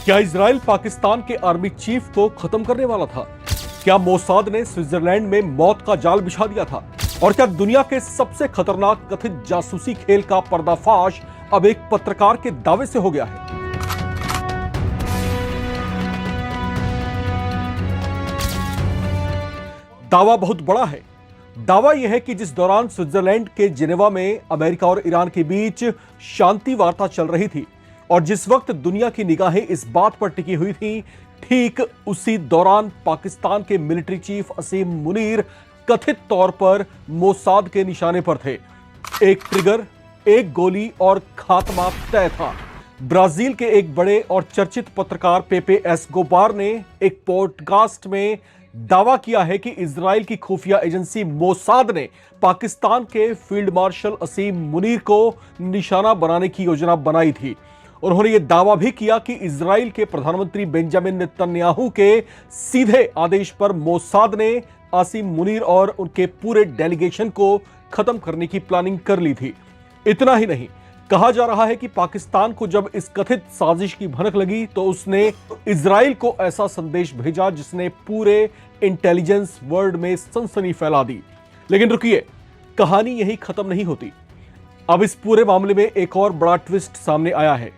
क्या इजराइल पाकिस्तान के army chief को खत्म करने वाला था? क्या मोसाद ने स्विट्जरलैंड में मौत का जाल बिछा दिया था? और क्या दुनिया के सबसे खतरनाक कथित जासूसी खेल का पर्दाफाश अब एक पत्रकार के दावे से हो गया है? दावा बहुत बड़ा है। दावा यह है कि जिस दौरान स्विट्जरलैंड के जिनेवा में अमेरिका और ईरान के बीच शांति वार्ता चल रही थी और जिस वक्त दुनिया की निगाहें इस बात पर टिकी हुई थी, ठीक उसी दौरान पाकिस्तान के मिलिट्री चीफ असीम मुनीर कथित तौर पर मोसाद के निशाने पर थे। एक ट्रिगर, एक गोली और खात्मा तय था। ब्राजील के एक बड़े और चर्चित पत्रकार पेपे एस्कोबार ने एक पॉडकास्ट में दावा किया है कि इजराइल की खुफिया एजेंसी मोसाद ने पाकिस्तान के फील्ड मार्शल असीम मुनीर को निशाना बनाने की योजना बनाई थी। उन्होंने यह दावा भी किया कि इजराइल के प्रधानमंत्री बेंजामिन नेतन्याहू के सीधे आदेश पर मोसाद ने असीम मुनीर और उनके पूरे डेलीगेशन को खत्म करने की प्लानिंग कर ली थी। इतना ही नहीं, कहा जा रहा है कि पाकिस्तान को जब इस कथित साजिश की भनक लगी तो उसने इजराइल को ऐसा संदेश भेजा जिसने पूरे इंटेलिजेंस वर्ल्ड में सनसनी फैला दी। लेकिन रुकिए, कहानी यही खत्म नहीं होती। अब इस पूरे मामले में एक और बड़ा ट्विस्ट सामने आया है।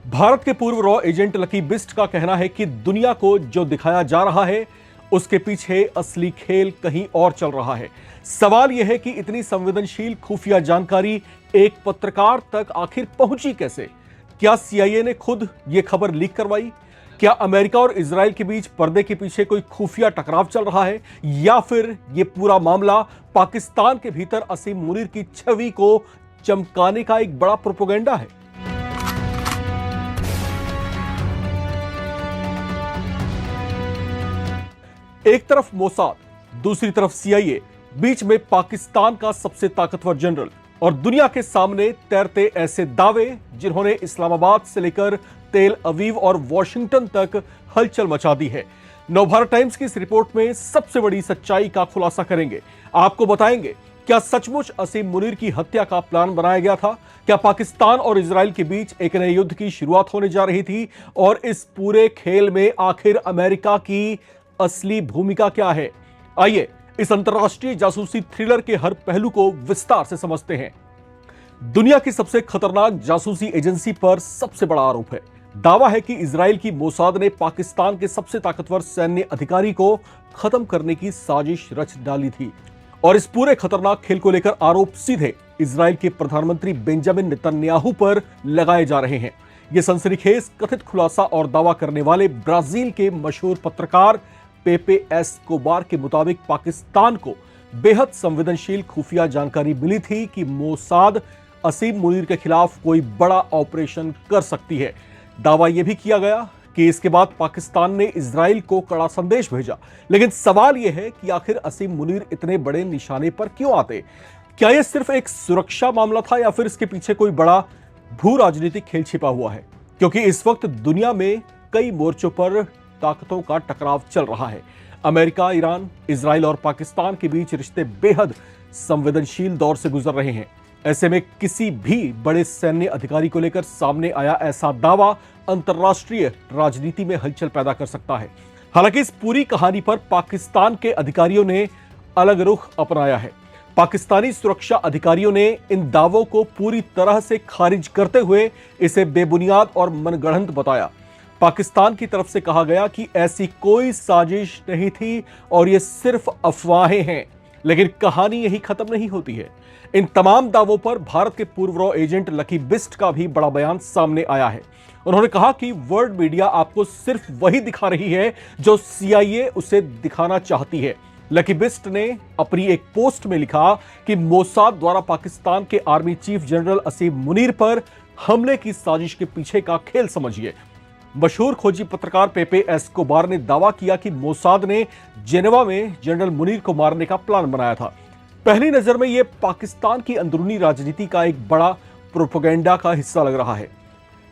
भारत के पूर्व रॉ एजेंट लकी बिस्ट का कहना है कि दुनिया को जो दिखाया जा रहा है उसके पीछे असली खेल कहीं और चल रहा है। सवाल यह है कि इतनी संवेदनशील खुफिया जानकारी एक पत्रकार तक आखिर पहुंची कैसे? क्या सीआईए ने खुद यह खबर लीक करवाई? क्या अमेरिका और इजराइल के बीच पर्दे के पीछे कोई खुफिया टकराव चल रहा है, या फिर यह पूरा मामला पाकिस्तान के भीतर असीम मुनीर की छवि को चमकाने का एक बड़ा प्रोपेगेंडा है? एक तरफ मोसाद, दूसरी तरफ सीआईए, बीच में पाकिस्तान का सबसे ताकतवर जनरल और दुनिया के सामने तैरते ऐसे दावे जिन्होंने इस्लामाबाद से लेकर तेल अवीव और वॉशिंगटन तक हलचल मचा दी है। नवभारत टाइम्स की इस रिपोर्ट में सबसे बड़ी सच्चाई का खुलासा करेंगे। आपको बताएंगे, क्या सचमुच असीम मुनीर की हत्या का प्लान बनाया गया था? क्या पाकिस्तान और इजराइल के बीच एक नए युद्ध की शुरुआत होने जा रही थी? और इस पूरे खेल में आखिर अमेरिका की असली भूमिका क्या है? आइए इस अंतरराष्ट्रीय जासूसी थ्रिलर के हर पहलू को विस्तार से समझते हैं। दुनिया की सबसे खतरनाक जासूसी एजेंसी पर सबसे बड़ा आरोप है। दावा है कि इजराइल की मोसाद ने पाकिस्तान के सबसे ताकतवर सैन्य अधिकारी को खत्म करने की साजिश रच डाली थी। और इस पूरे खतरनाक खेल को लेकर आरोप सीधे इजराइल के प्रधानमंत्री बेंजामिन नेतन्याहू पर लगाए जा रहे हैं। यह सनसनीखेज कथित खुलासा और दावा करने वाले ब्राजील के मशहूर पत्रकार पेपे एस्कोबार के मुताबिक पाकिस्तान को बेहद संवेदनशील खुफिया जानकारी मिली थी कि मोसाद असीम मुनीर के खिलाफ कोई बड़ा ऑपरेशन कर सकती है। दावा यह भी किया गया कि इसके बाद पाकिस्तान ने इजराइल को कड़ा संदेश भेजा। लेकिन सवाल यह है कि आखिर असीम मुनीर इतने बड़े निशाने पर क्यों आते? क्या यह सिर्फ एक सुरक्षा मामला था या फिर इसके पीछे कोई बड़ा भू राजनीतिक खेल छिपा हुआ है? क्योंकि इस वक्त दुनिया में कई मोर्चों पर ताकतों का टकराव चल रहा है। अमेरिका, ईरान, इजराइल और पाकिस्तान के बीच रिश्ते बेहद संवेदनशील दौर से गुजर रहे हैं। ऐसे में किसी भी बड़े सैन्य अधिकारी को लेकर सामने आया ऐसा दावा अंतर्राष्ट्रीय राजनीति में हलचल पैदा कर सकता है। हालांकि इस पूरी कहानी पर पाकिस्तान के अधिकारियों ने अलग रुख अपनाया है। पाकिस्तानी सुरक्षा अधिकारियों ने इन दावों को पूरी तरह से खारिज करते हुए इसे बेबुनियाद और मनगढ़ंत बताया। पाकिस्तान की तरफ से कहा गया कि ऐसी कोई साजिश नहीं थी और ये सिर्फ अफवाहें हैं। लेकिन कहानी यही खत्म नहीं होती है। इन तमाम दावों पर भारत के पूर्व रॉ एजेंट लकी बिस्ट का भी बड़ा बयान सामने आया है। उन्होंने कहा कि वर्ल्ड मीडिया आपको सिर्फ वही दिखा रही है जो सीआईए उसे दिखाना चाहती है। लकी बिस्ट ने अपनी एक पोस्ट में लिखा कि मोसाद द्वारा पाकिस्तान के आर्मी चीफ जनरल असीम मुनीर पर हमले की साजिश के पीछे का खेल समझिए। मशहूर खोजी पत्रकार पेपे एस्कोबार ने दावा किया कि मोसाद ने जेनेवा में जनरल मुनीर को मारने का प्लान बनाया था। पहली नजर में यह पाकिस्तान की अंदरूनी राजनीति का एक बड़ा प्रोपेगेंडा का हिस्सा लग रहा है,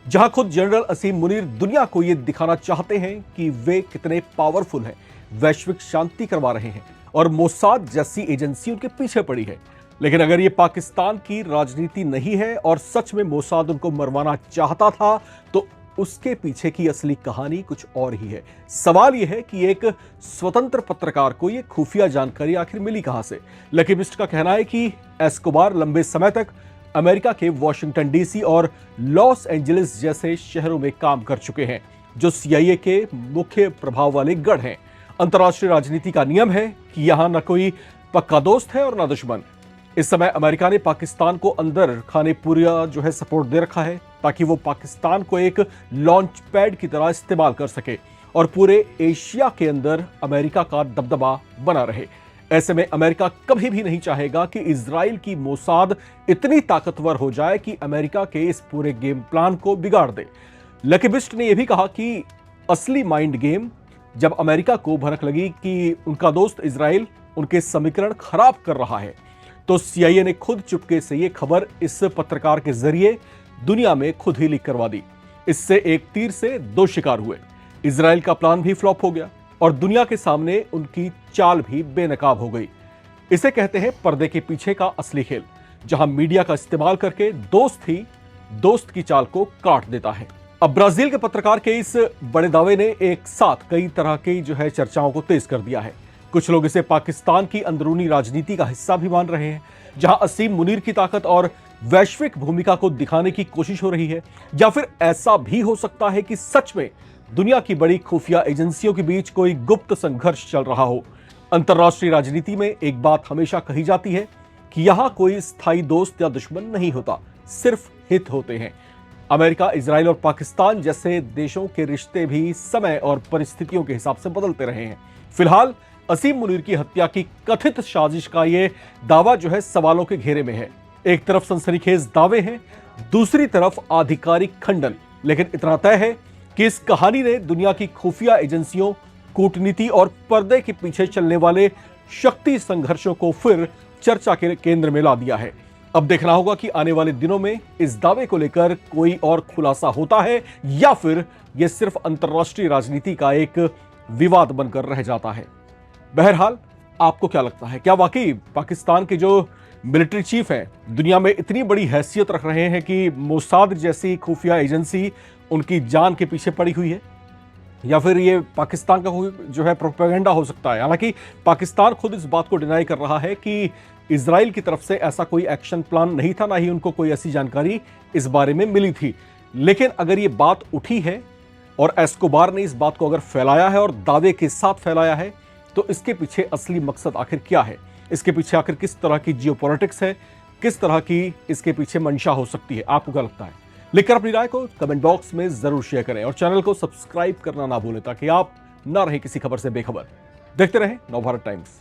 जहां खुद जनरल असीम मुनीर दुनिया को यह दिखाना चाहते हैं कि वे कितने पावरफुल हैं, वैश्विक शांति करवा रहे हैं और मोसाद जैसी एजेंसी उनके पीछे पड़ी है। लेकिन अगर ये पाकिस्तान की राजनीति नहीं है और सच में मोसाद उनको मरवाना चाहता था तो उसके पीछे की असली कहानी कुछ और ही है। सवाल यह है कि एक स्वतंत्र पत्रकार को यह खुफिया जानकारी आखिर मिली कहां से। लकी बिस्ट का कहना है कि एस्कोबार लंबे समय तक अमेरिका के वॉशिंगटन डीसी और लॉस एंजलिस जैसे शहरों में काम कर चुके हैं, जो सीआईए के मुख्य प्रभाव वाले गढ़ हैं। अंतर्राष्ट्रीय राजनीति का नियम है कि यहां न कोई पक्का दोस्त है और न दुश्मन। इस समय अमेरिका ने पाकिस्तान को अंदर खाने पूरा सपोर्ट दे रखा है, ताकि वो पाकिस्तान को एक लॉन्च पैड की तरह इस्तेमाल कर सके और पूरे एशिया के अंदर अमेरिका का दबदबा बना रहे। ऐसे में अमेरिका कभी भी नहीं चाहेगा कि इजराइल की मोसाद इतनी ताकतवर हो जाए कि अमेरिका के इस पूरे गेम प्लान को बिगाड़ दे। लकी बिस्ट ने यह भी कहा कि असली माइंड गेम जब अमेरिका को भनक लगी कि उनका दोस्त इजराइल उनके समीकरण खराब कर रहा है, तो सीआईए ने खुद चुपके से यह खबर इस पत्रकार के जरिए दुनिया में खुद ही लीक करवा दी। इससे एक तीर से दो शिकार हुए। इजराइल का प्लान भी फ्लॉप हो गया और दुनिया के सामने उनकी चाल भी बेनकाब हो गई। इसे कहते हैं पर्दे के पीछे का असली खेल, जहां मीडिया का इस्तेमाल करके दोस्त ही दोस्त की चाल को काट देता है। अब ब्राजील के पत्रकार के इस बड़े दावे ने एक साथ कई तरह की चर्चाओं को तेज कर दिया है। कुछ लोग इसे पाकिस्तान की अंदरूनी राजनीति का हिस्सा भी मान रहे हैं, जहां असीम मुनीर की ताकत और वैश्विक भूमिका को दिखाने की कोशिश हो रही है। या फिर ऐसा भी हो सकता है कि सच में दुनिया की बड़ी खुफिया एजेंसियों के बीच कोई गुप्त संघर्ष चल रहा हो। अंतर्राष्ट्रीय राजनीति में एक बात हमेशा कही जाती है कि यहां कोई स्थायी दोस्त या दुश्मन नहीं होता, सिर्फ हित होते हैं। अमेरिका, इजराइल और पाकिस्तान जैसे देशों के रिश्ते भी समय और परिस्थितियों के हिसाब से बदलते रहे हैं। फिलहाल असीम मुनीर की हत्या की कथित साजिश का यह दावा सवालों के घेरे में है। एक तरफ सनसनीखेज दावे हैं, दूसरी तरफ आधिकारिक खंडन। लेकिन इतना तय है कि इस कहानी ने दुनिया की खुफिया एजेंसियों, कूटनीति और पर्दे के पीछे चलने वाले शक्ति संघर्षों को फिर चर्चा के केंद्र में ला दिया है। अब देखना होगा कि आने वाले दिनों में इस दावे को लेकर कोई और खुलासा होता है या फिर यह सिर्फ अंतर्राष्ट्रीय राजनीति का एक विवाद बनकर रह जाता है। बहरहाल, आपको क्या लगता है? क्या वाकई पाकिस्तान के जो मिलिट्री चीफ हैं दुनिया में इतनी बड़ी हैसियत रख रहे हैं कि मोसाद जैसी खुफिया एजेंसी उनकी जान के पीछे पड़ी हुई है? या फिर ये पाकिस्तान का कोई प्रोपेगेंडा हो सकता है? हालांकि पाकिस्तान खुद इस बात को डिनाई कर रहा है कि इजराइल की तरफ से ऐसा कोई एक्शन प्लान नहीं था, ना ही उनको कोई ऐसी जानकारी इस बारे में मिली थी। लेकिन अगर ये बात उठी है और एस्कोबार ने इस बात को अगर फैलाया है और दावे के साथ फैलाया है, तो इसके पीछे असली मकसद आखिर क्या है? इसके पीछे आखिर किस तरह की जियोपॉलिटिक्स है? किस तरह की इसके पीछे मंशा हो सकती है? आपको क्या लगता है? लिखकर अपनी राय को कमेंट बॉक्स में जरूर शेयर करें और चैनल को सब्सक्राइब करना ना भूलें, ताकि आप ना रहें किसी खबर से बेखबर। देखते रहें नवभारत टाइम्स।